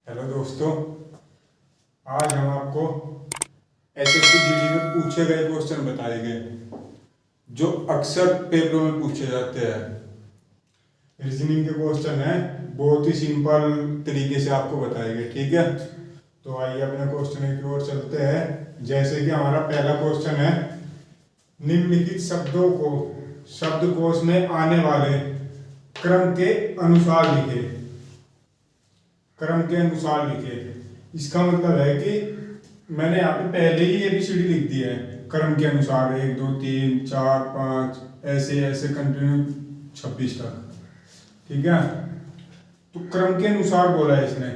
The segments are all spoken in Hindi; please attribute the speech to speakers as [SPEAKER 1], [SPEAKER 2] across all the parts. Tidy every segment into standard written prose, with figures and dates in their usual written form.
[SPEAKER 1] हेलो दोस्तों, आज हम आपको एसएससी जीडी में पूछे गए क्वेश्चन बताएंगे जो अक्सर पेपरों में पूछे जाते हैं। रीजनिंग के क्वेश्चन हैं, बहुत ही सिंपल तरीके से आपको बताएंगे। ठीक है, तो आइए अपने क्वेश्चन की ओर चलते हैं। जैसे कि हमारा पहला क्वेश्चन है, निम्नलिखित शब्दों को शब्दकोश में आने वाले क्रम के अनुसार लिखे। क्रम के अनुसार लिखे, इसका मतलब है कि मैंने यहाँ पे पहले ही एबीसीडी लिख दी है क्रम के अनुसार, 1 2 3 4 5 ऐसे ऐसे कंटिन्यू 26 तक। ठीक है, तो क्रम के अनुसार बोला है इसने,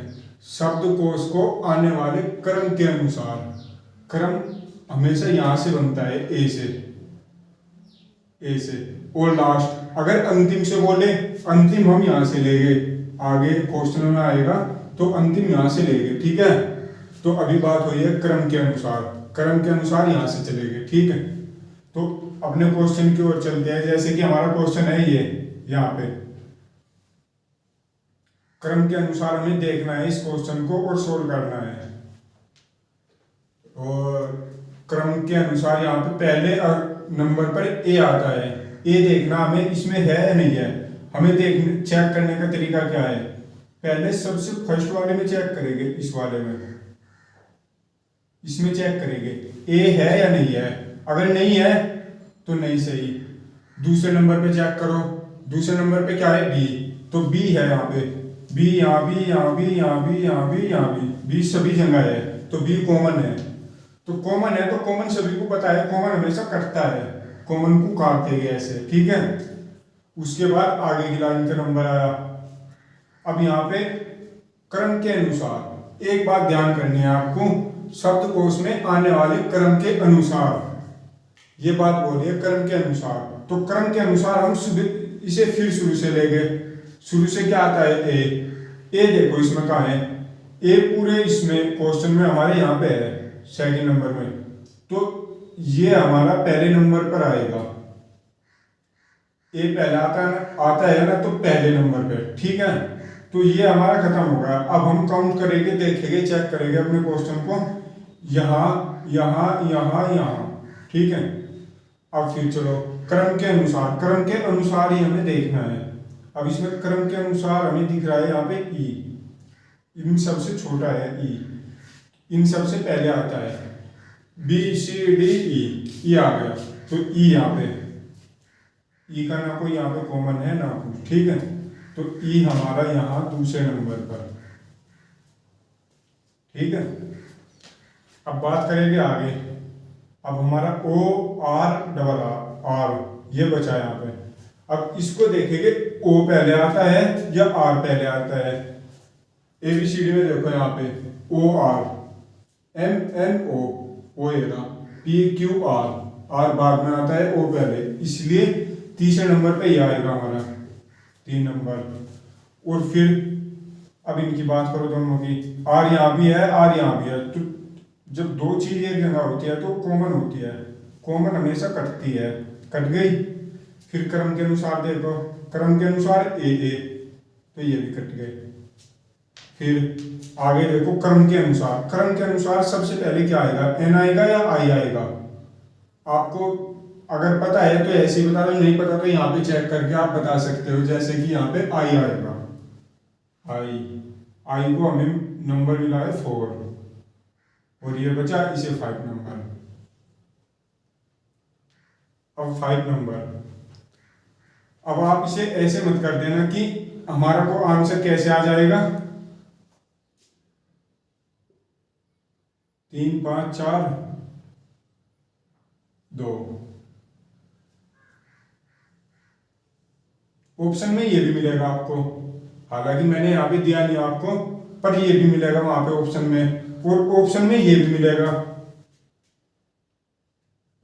[SPEAKER 1] शब्दकोश को आने वाले क्रम के अनुसार। क्रम हमेशा यहां से बनता है, ए से और लास्ट। अगर अंतिम से बोले, अंतिम हम यहां से लेंगे, आगे क्वेश्चन में आएगा तो अंतिम यहां से लेंगे। ठीक है, तो अभी बात हुई है क्रम के अनुसार, क्रम के अनुसार यहां से चलेंगे। ठीक है, तो अपने क्वेश्चन की ओर चलते हैं। जैसे कि हमारा क्वेश्चन है ये, यहाँ पे क्रम के अनुसार हमें देखना है इस क्वेश्चन को और सोल्व करना है। और क्रम के अनुसार यहाँ पे पहले नंबर पर ए आता है। ए देखना हमें, इसमें है या नहीं है। हमें देखने चेक करने का तरीका क्या है, पहले सबसे फर्स्ट वाले में चेक करेंगे, इस वाले में, इसमें चेक करेंगे ए है या नहीं है। अगर नहीं है तो नहीं सही। दूसरे नंबर पे चेक करो, दूसरे नंबर पे क्या है, बी, तो बी है यहाँ पे, बी यहाँ भी, यहाँ भी, यहाँ भी, यहाँ भी, यहाँ भी, बी सभी जगह है, तो बी कॉमन है। तो कॉमन है तो कॉमन सभी को पता है, कॉमन हमेशा कटता है, कॉमन को काट देंगे ऐसे। ठीक है, उसके बाद आगे की लाइन का नंबर आया। अब यहाँ पे क्रम के अनुसार एक बात ध्यान करनी है आपको, शब्दकोश में आने वाले क्रम के अनुसार, ये बात बोली है क्रम के अनुसार। तो क्रम के अनुसार हम इसे फिर शुरू से लेंगे। शुरू से क्या आता है, ए देखो इसमें कहाँ है, ए पूरे इसमें क्वेश्चन में हमारे यहाँ पे है सेकंड नंबर में, तो ये हमारा पहले नंबर पर आएगा। ए पहले आता है ना, तो पहले नंबर पे। ठीक है, तो ये हमारा खत्म हो गया। अब हम काउंट करेंगे, देखेंगे, चेक करेंगे अपने क्वेश्चन को, यहाँ यहाँ यहाँ यहाँ। ठीक है, अब फिर चलो क्रम के अनुसार, क्रम के अनुसार ही हमें देखना है। अब इसमें क्रम के अनुसार हमें दिख रहा है यहाँ पे ई, इन सबसे छोटा है ई, इन सबसे पहले आता है बी सी डी ई आ गया, तो ई यहाँ पे, ई का ना कोई यहाँ पे कॉमन है ना कुछ। ठीक है, तो ई हमारा यहाँ दूसरे नंबर पर। ठीक है, अब बात करेंगे आगे। अब हमारा ओ आर डबल आर ये बचा यहाँ पे। अब इसको देखेंगे, ओ पहले आता है या आर पहले आता है। एबीसीडी में देखो यहाँ पे O R, M N O एगा, पी क्यू आर, आर बाद में आता है, ओ पहले, इसलिए तीसरे नंबर पे ये आएगा हमारा 3 नंबर। और फिर अब इनकी बात करो दोनों की, आर यहाँ भी है, आर यहाँ भी है, तो जब दो चीज एक जगह होती है तो कॉमन होती है, कॉमन हमेशा कटती है, कट गई। फिर क्रम के अनुसार देखो, क्रम के अनुसार ए, तो ये भी कट गए। फिर आगे देखो क्रम के अनुसार, क्रम के अनुसार सबसे पहले क्या आएगा, एन आएगा या आई आएगा। आपको अगर पता है तो ऐसे ही बता दो, नहीं पता तो यहाँ पे चेक करके आप बता सकते हो। जैसे कि यहाँ पे आई आएगा, आई को हमें नंबर मिला है 4 और ये बचा इसे 5 नंबर। अब 5 नंबर, अब आप इसे ऐसे मत कर देना कि हमारा को आंसर कैसे आ जाएगा, 3 5 4 2। ऑप्शन में ये भी मिलेगा आपको, हालांकि मैंने यहाँ पे दिया नहीं आपको, पर ये भी मिलेगा वहां पे ऑप्शन में, और ऑप्शन में ये भी मिलेगा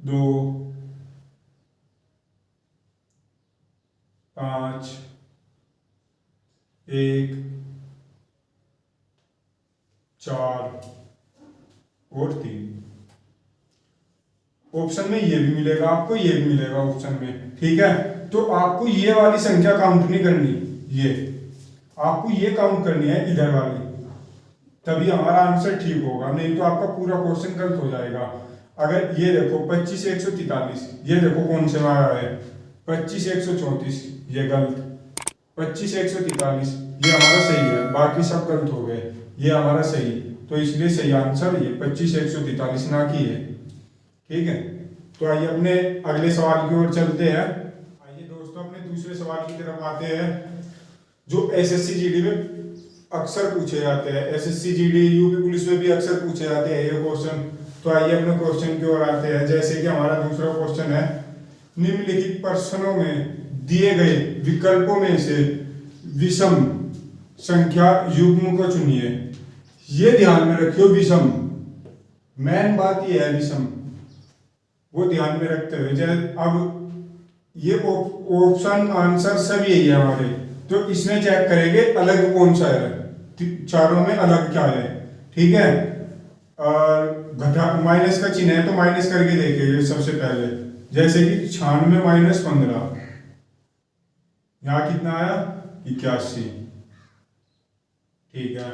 [SPEAKER 1] 2 5 1 4 और 3। ऑप्शन में ये भी मिलेगा आपको, ये भी मिलेगा ऑप्शन में। ठीक है, तो आपको ये वाली संख्या काउंट नहीं करनी, ये आपको ये काउंट करनी है, इधर वाली, तभी हमारा आंसर ठीक होगा, नहीं तो आपका पूरा क्वेश्चन गलत हो जाएगा। अगर ये देखो 25 से 143, ये देखो कौन से में आया है 25 से 134, ये गलत। 25 से 143 ये हमारा सही है, बाकी सब गलत हो गए, ये हमारा सही। तो इसलिए सही आंसर ये 25 से 143 ना की है। ठीक है, तो आइए अपने अगले सवाल की ओर चलते हैं। आइए दोस्तों अपने दूसरे सवाल की तरफ आते हैं, जो एसएससी जीडी में अक्सर पूछे जाते हैं। एसएससी जीडी यूपी पुलिस में भी अक्सर पूछे जाते हैं ये क्वेश्चन। तो आइए अपने क्वेश्चन की ओर आते हैं। जैसे कि हमारा दूसरा क्वेश्चन है, निम्नलिखित प्रश्नों में दिए गए विकल्पों में से विषम संख्या युग्म को चुनिए। ये ध्यान में रखियो, विषम, मेन बात ये है विषम, वो ध्यान में रखते हुए। जैसे अब ये ऑप्शन आंसर सभी यही है हमारे, तो इसमें चेक करेंगे अलग कौन सा है, चारों में अलग क्या है। ठीक है, और घटा माइनस का चिन्ह है तो माइनस करके देखिए सबसे पहले। जैसे कि 96 माइनस 15, यहाँ कितना आया 81। ठीक है,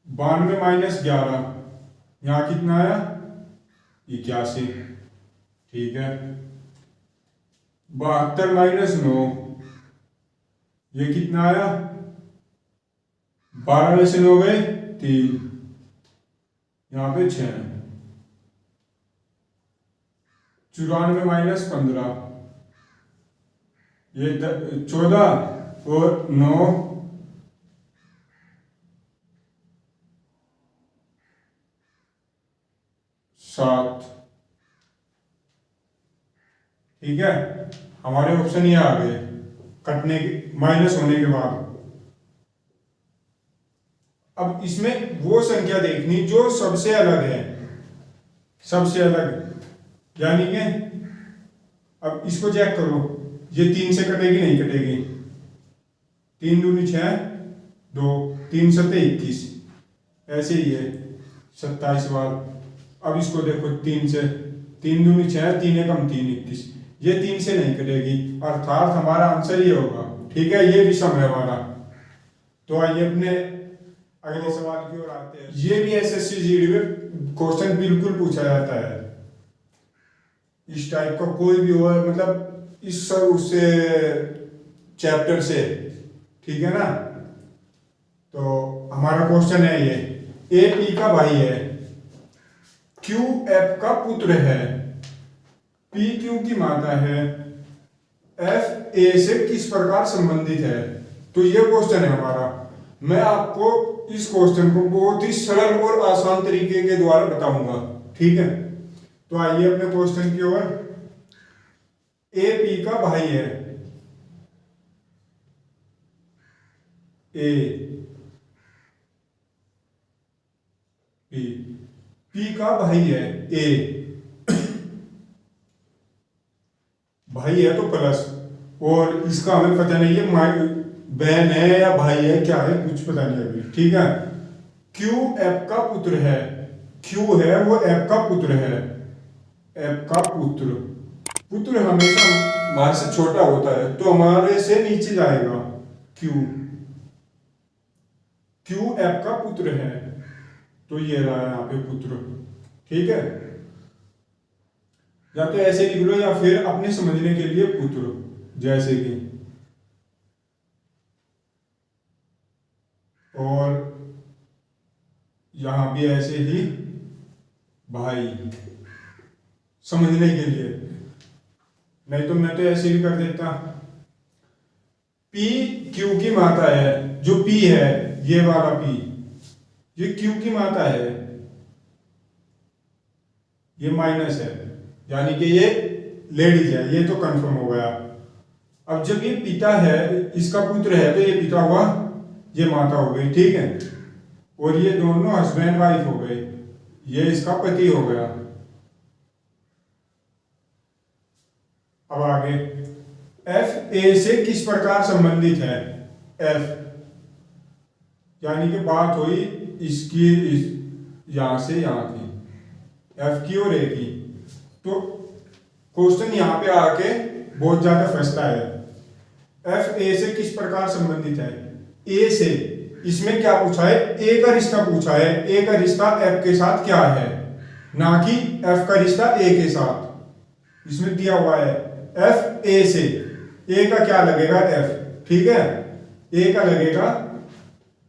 [SPEAKER 1] 92 माइनस 11, यहाँ कितना आया 81। ठीक है, 72 माइनस 9, ये कितना आया 12 में से 9 गए 3, यहाँ पे 6। 94 माइनस 15, ये 14 और 9 7। ठीक है, हमारे ऑप्शन ये आ गए कटने के, माइनस होने के बाद। अब इसमें वो संख्या देखनी जो सबसे अलग है, सबसे अलग, यानी कि अब इसको चेक करो, ये 3 से कटेगी नहीं कटेगी, 3 दूनी 6, 2, 3 सत्ते 21, ऐसे ही है 27 बार। अब इसको देखो 3 से, 3 दूनी 6, 3 एकम 3, 21, ये 3 से नहीं कटेगी, अर्थात हमारा आंसर ये होगा। ठीक है, ये विषम है हमारा। तो आइए अपने अगले सवाल की ओर आते हैं। ये भी एसएससी जीडी में क्वेश्चन बिल्कुल पूछा जाता है, इस टाइप का कोई भी हो, मतलब इस सब उससे चैप्टर से। ठीक है ना, तो हमारा क्वेश्चन है ये, ए पी का भाई है, क्यू एफ का पुत्र है, पी क्यू की माता है, एफ ए से किस प्रकार संबंधित है। तो ये क्वेश्चन है हमारा। मैं आपको इस क्वेश्चन को बहुत ही सरल और आसान तरीके के द्वारा बताऊंगा। ठीक है, तो आइए अपने क्वेश्चन की ओर। ए पी का भाई है, ए पी, पी का भाई है ए, भाई है तो प्लस, और इसका हमें पता नहीं है बहन है या भाई है क्या है, कुछ पता नहीं अभी। ठीक है, क्यू एफ का पुत्र है, क्यू है वो एफ का पुत्र है, एफ का पुत्र, पुत्र हमेशा हमारे से छोटा होता है तो हमारे से नीचे जाएगा क्यू, क्यू एफ का पुत्र है, तो ये रहा यहाँ पे पुत्र। ठीक है, या तो ऐसे लिख लो या फिर अपने समझने के लिए पुत्र, जैसे कि, और यहां भी ऐसे ही भाई, समझने के लिए, नहीं तो मैं तो ऐसे भी कर देता। पी क्यू की माता है, जो पी है ये वाला पी, ये क्यू की माता है, ये माइनस है, यानी कि ये लेडीज है, ये तो कंफर्म हो गया। अब जब ये पिता है, इसका पुत्र है, तो ये पिता हुआ, ये माता हो गई। ठीक है, और ये दोनों हस्बैंड वाइफ हो गए, ये इसका पति हो गया। अब आगे, एफ ए से किस प्रकार संबंधित है, एफ यानी कि बात हुई इसकी, यहां से यहां की, एफ की और ए की। तो क्वेश्चन यहां पे आके बहुत ज्यादा फंसता है। एफ ए से किस प्रकार संबंधित है, ए से, इसमें क्या पूछा है, ए का रिश्ता पूछा है। ए का रिश्ता एफ के साथ क्या है, ना कि एफ का रिश्ता ए के साथ। इसमें दिया हुआ है एफ ए से, ए का क्या लगेगा एफ, ठीक है। ए का लगेगा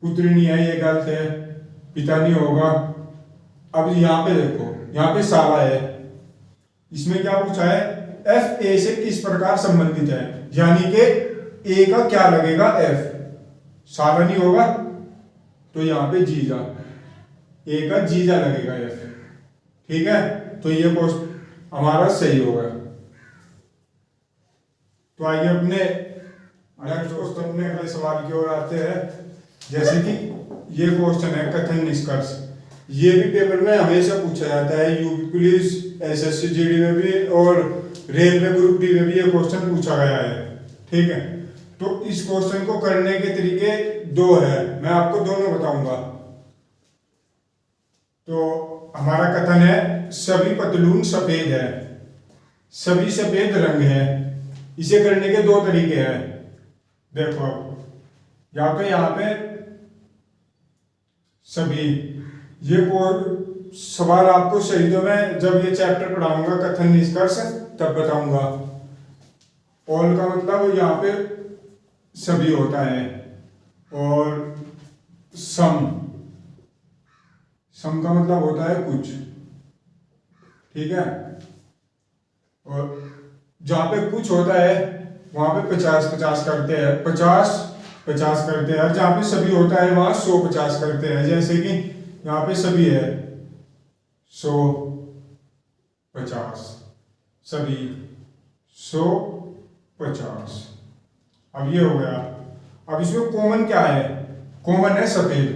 [SPEAKER 1] पुत्री नहीं है, ये गलत है, पिता नहीं होगा। अब यहाँ पे देखो, यहाँ पे साला है, इसमें क्या पूछा है, एफ ए से किस प्रकार संबंधित है, यानी कि ए का क्या लगेगा एफ, साला नहीं होगा तो यहाँ पे जीजा, ए का जीजा लगेगा एफ, ठीक है। तो ये क्वेश्चन हमारा सही होगा। तो आइए अपने नेक्स्ट क्वेश्चन में अगले सवाल की ओर आते हैं। जैसे कि ये क्वेश्चन है कथन निष्कर्ष, ये भी पेपर में हमेशा पूछा जाता है, यूपी पुलिस, एसएससी जीडी में भी और रेलवे ग्रुप डी में भी ये क्वेश्चन पूछा गया है, ठीक है। तो इस क्वेश्चन को करने के तरीके दो है, मैं आपको दोनों बताऊंगा। तो हमारा कथन है सभी पतलून सफेद है, सभी सफेद रंग है। इसे करने के दो तरीके हैं। देखो या तो यहाँ पे सभी, ये को सवाल आपको सही तो मैं जब ये चैप्टर पढ़ाऊंगा कथन निष्कर्ष तब बताऊंगा। ऑल का मतलब यहाँ पे सभी होता है, और सम, सम का मतलब होता है कुछ, ठीक है। और जहां पे कुछ होता है वहां पे 50-50 करते हैं, 50-50 करते हैं। और जहां पे सभी होता है वहां 100-50 करते हैं। जैसे कि यहाँ पे सभी है 100-50, सभी 100-50। अब ये हो गया। अब इसमें कॉमन क्या है, कॉमन है सफेद,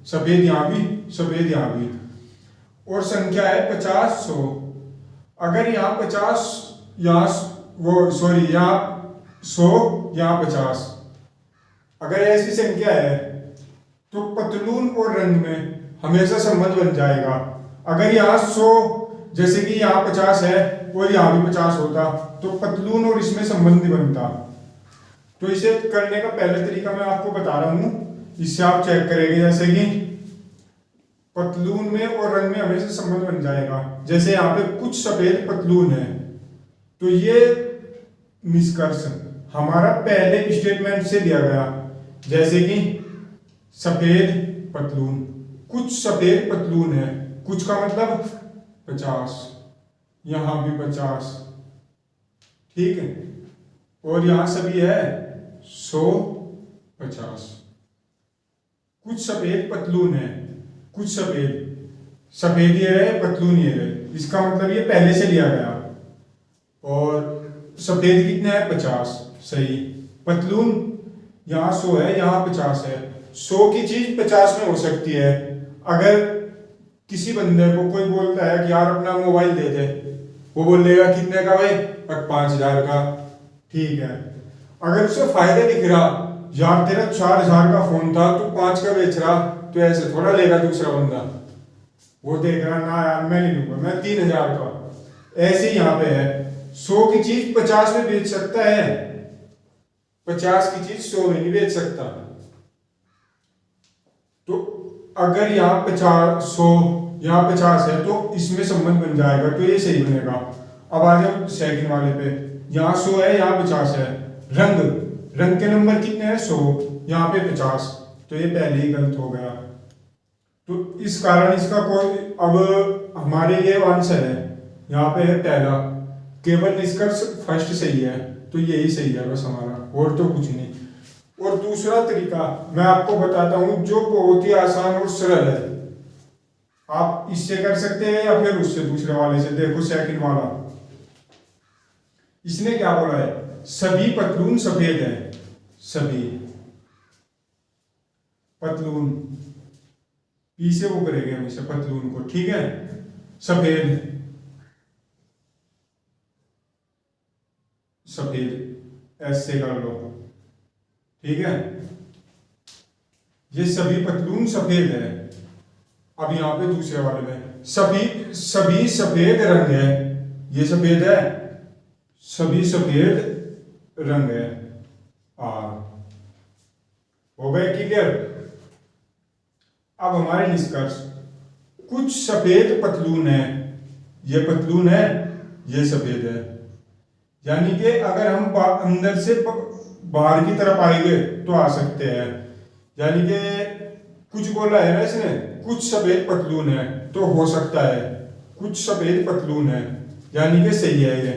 [SPEAKER 1] सफेद यहाँ भी, सफेद यहाँ भी, और संख्या है 50-100। अगर यहाँ 50 यहाँ वो सॉरी यहाँ 100 यहाँ 50, अगर ऐसी संख्या है तो पतलून और रंग में हमेशा संबंध बन जाएगा। अगर यहाँ 100 जैसे कि यहाँ 50 है और यहाँ भी 50 होता तो पतलून और इसमें संबंध नहीं बनता। तो इसे करने का पहले तरीका मैं आपको बता रहा हूं, इससे आप चेक करेंगे। जैसे कि पतलून में और रंग में हमेशा संबंध बन जाएगा। जैसे यहाँ पे कुछ सफेद पतलून है, तो ये निष्कर्ष हमारा पहले स्टेटमेंट से दिया गया। जैसे कि सफेद पतलून, कुछ सफेद पतलून है, कुछ का मतलब 50, यहां भी 50, ठीक है। और यहां सभी है 100-50। कुछ सफेद पतलून है, कुछ सफेद, सफेद ये है पतलून ये है, इसका मतलब ये पहले से लिया गया। और सफेद कितने है 50, सही। पतलून यहाँ 100 है, यहाँ 50 है। 100 की चीज 50 में हो सकती है। अगर किसी बंदे को कोई बोलता है कि यार अपना मोबाइल दे दे, वो बोलेगा कितने का भाई, 5000 का, ठीक है। अगर उसे फायदा दिख रहा, यार तेरा 4000 का फोन था तू 5 का बेच रहा, तो ऐसे थोड़ा लेगा दूसरा बंदा, वो देख रहा ना यार मैं नहीं लूंगा, मैं 3000 का। ऐसे ही यहाँ पे है, 100 की चीज 50 में बेच सकता है, 50 की चीज 100 में नहीं बेच सकता। तो अगर यहाँ 100 यहाँ 50 है तो इसमें संबंध बन जाएगा, तो ये सही बनेगा। अब आ जाओ सेकंड वाले पे, यहाँ 100 है, यहाँ 50 है। रंग, रंग के नंबर कितने हैं 100, यहाँ पे 50, तो ये पहले ही गलत हो गया। तो इस कारण इसका कोई, अब हमारे ये आंसर है, यहाँ पे है पहला, केवल निष्कर्ष फर्स्ट सही है, तो यही सही है बस हमारा, और तो कुछ नहीं। और दूसरा तरीका मैं आपको बताता हूं जो बहुत ही आसान और सरल है। आप इससे कर सकते हैं या फिर उससे, दूसरे वाले से। देखो सेकंड वाला, इसने क्या बोला है, सभी पतलून सफेद है, सभी पतलून, पी से वो करेंगे हमेशा पतलून को, ठीक है। सफेद, सफेद ऐसे कर लो, ठीक है। ये सभी पतलून सफेद है। अब यहां पे दूसरे वाले में सभी सफेद रंग है, ये सफेद है, सभी सफेद रंग है, आर। हो गए क्लियर। अब हमारे निष्कर्ष, कुछ सफेद पतलून है, ये पतलून है, ये सफेद है, यानी कि अगर हम अंदर से बाहर की तरफ आएंगे तो आ सकते हैं, यानी कि कुछ बोला है ना इसने, कुछ सफेद पतलून है, तो हो सकता है कुछ सफेद पतलून है, यानी कि सही है ये।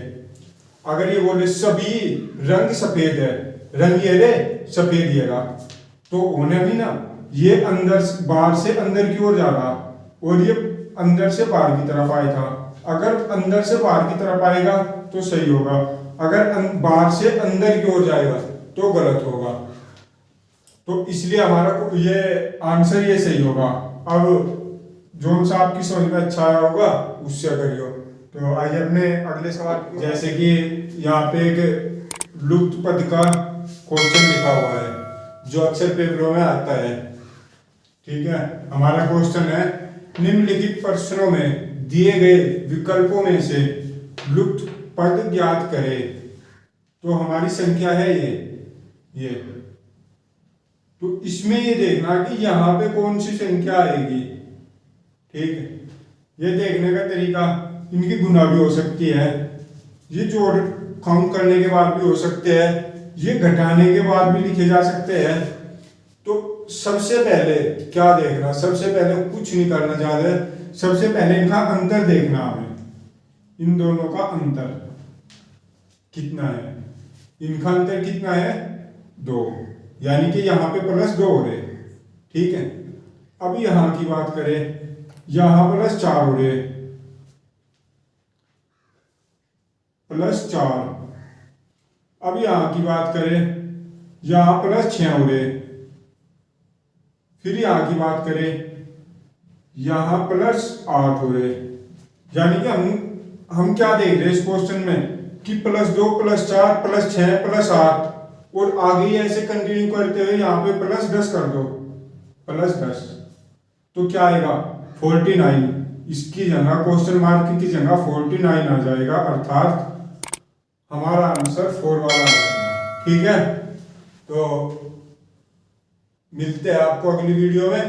[SPEAKER 1] अगर ये बोले सभी रंग सफेद है, रंग ये रे सफेद ये रहा, तो होने नहीं ना, ये अंदर बाहर से अंदर की ओर जा रहा और ये अंदर से बाहर की तरफ आया था। अगर अंदर से बाहर की तरफ आएगा तो सही होगा, अगर बाहर से अंदर की ओर जाएगा तो गलत होगा। तो इसलिए हमारा ये आंसर ये सही होगा। अब जो सा आपकी समझ में अच्छा आया होगा उससे करियो। तो आइए अपने अगले सवाल, जैसे कि यहाँ पे एक लुप्त पद का क्वेश्चन लिखा हुआ है जो अक्सर पेपरों में आता है। ठीक है, हमारा क्वेश्चन है, निम्नलिखित प्रश्नों में दिए गए विकल्पों में से लुप्त पद ज्ञात करें। तो हमारी संख्या है ये, तो इसमें ये देखना कि यहाँ पे कौन सी संख्या आएगी। ठीक है, ये देखने का तरीका, इनकी गुना भी हो सकती है, ये जोड़ काउंट करने के बाद भी हो सकते हैं, ये घटाने के बाद भी लिखे जा सकते हैं। तो सबसे पहले क्या देखना, सबसे पहले कुछ नहीं करना चाहते, सबसे पहले इनका अंतर देखना हमें, इन दोनों का अंतर कितना है। इनका अंतर कितना है, 2, यानी कि यहाँ पे +2 हो रहे। ठीक है, अब यहाँ की बात करें, यहाँ +4 हो रहे, +4। अब यहाँ की बात करें, यहाँ +6 हो रहे, फिर यहाँ की बात करें, यहाँ +8 हो रहे। यानी कि हम क्या देख रहे हैं इस क्वेश्चन में कि +2 +4 +6 +8 और आगे ऐसे कंटिन्यू करते हुए यहाँ पे +10 कर दो, +10, तो क्या आएगा 49। इसकी जगह क्वेश्चन मार्क की जगह 49 आ जाएगा, अर्थात हमारा आंसर 4 वाला आ जाएगा। ठीक है, तो मिलते हैं आपको अगली वीडियो में।